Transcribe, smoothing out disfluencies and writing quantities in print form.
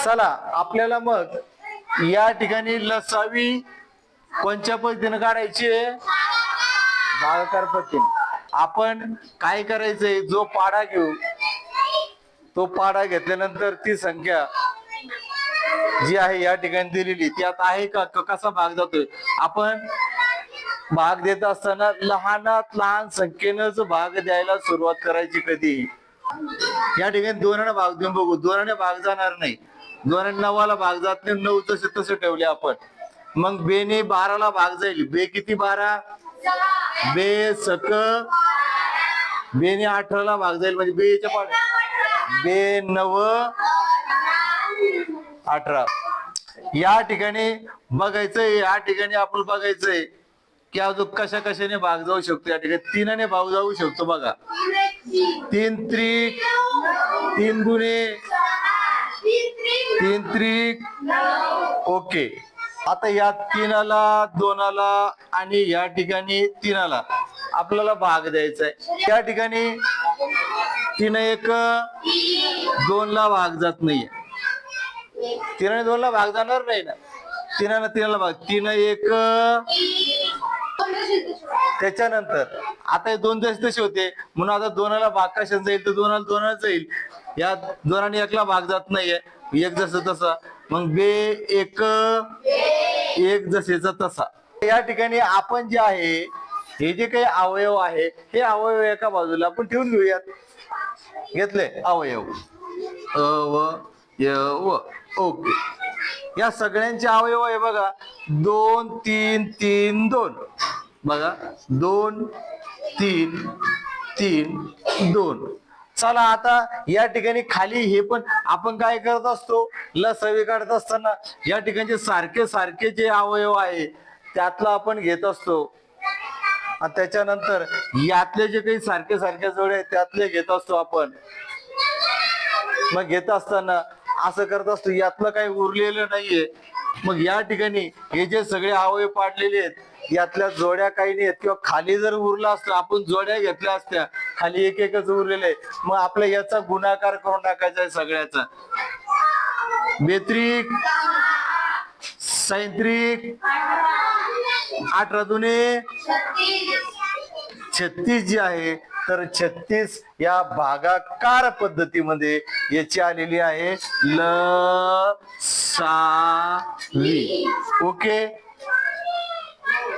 चला आपल्याला मग या ठिकाणी लसावी कोणत्या पद्धतीने काढायची आहे? भागाकार पद्धतीने. आपण काय करायचंय, जो पाढा घेऊ तो पाढा घेतल्यानंतर ती संख्या जी आहे या ठिकाणी दिलेली त्यात आहे का, कसा भाग जातोय. आपण भाग देत असताना लहानात लहान संख्येनंच भाग द्यायला सुरुवात करायची कधी. या ठिकाणी दोनाने भाग देऊन बघू, दोनाने भाग जाणार नाही, दोनाने 9ला भाग जात नाही, 9 तसे तसे ठेवले आपण. मग बेने 12ला भाग जाईल, बे किती 12, बे सक, बेने 18ला भाग जाईल म्हणजे बेच्या पाठ, बे 9 18. या ठिकाणी बघायचंय, या ठिकाणी आपण बघायचंय की अजून कशा कशाने भाग जाऊ शकतो. या ठिकाणी 3ने भाग जाऊ शकतो बघा. 3 त्रिक, 3 दुने, 3 त्रिक, ओके. आता या 3ला 2ला आणि या ठिकाणी 3ला आपल्याला भाग द्यायचा आहे. या ठिकाणी 3 1 2ला भाग जात नाहीये, 3 2ला भाग जाणार नाही ना, 3 3ला भाग, 3 1. त्याच्यानंतर आता हे 2 तसे होते म्हणून आता 2ला भाग कशाने जाईल तर 2ला 2 जाईल. या 2 1ला भाग जात नाहीये, 1 जसं तसा, मग बे 1 1 जसेचा तसा. या ठिकाणी आपण जे आहे हे जे काही अवयव आहे हे अवयव एका बाजूला आपण ठेवून घेऊयात. घेतले अवयव अवयव, ओके. या सगळ्यांचे अवयव आहे बघा 2 3 3 2 बघा, 2 3 3 2. चला आता या ठिकाणी खाली हे पण आपण काय करत असतो, लसावी काढत असताना या ठिकाणचे सारखे सारखे जे अवयव आहे त्यातला आपण घेत असतो आणि त्याच्यानंतर यातले जे काही सारखे सारखे जोडे आहेत त्यातले घेत असतो आपण. मग घेत असताना असं करत असतो, यातलं काही उरलेलं नाहीये. मग या ठिकाणी हे जे सगळे अवयव पाडलेले आहेत यातल्या जोड्या काही नाहीत, किंवा खाली जर उरलं असतं आपण जोड्या घेतल्या असत्या, खाली एक एकच उरलेलं आहे, मग आपल्या याचा गुणाकार करून टाकायचा आहे सगळ्याचा. बेत्रिक, सैत्रिक, 18 दुने 36 जी आहे, तर 36 या भागाकार पद्धतीमध्ये याची आलेली आहे लसावी. ओके.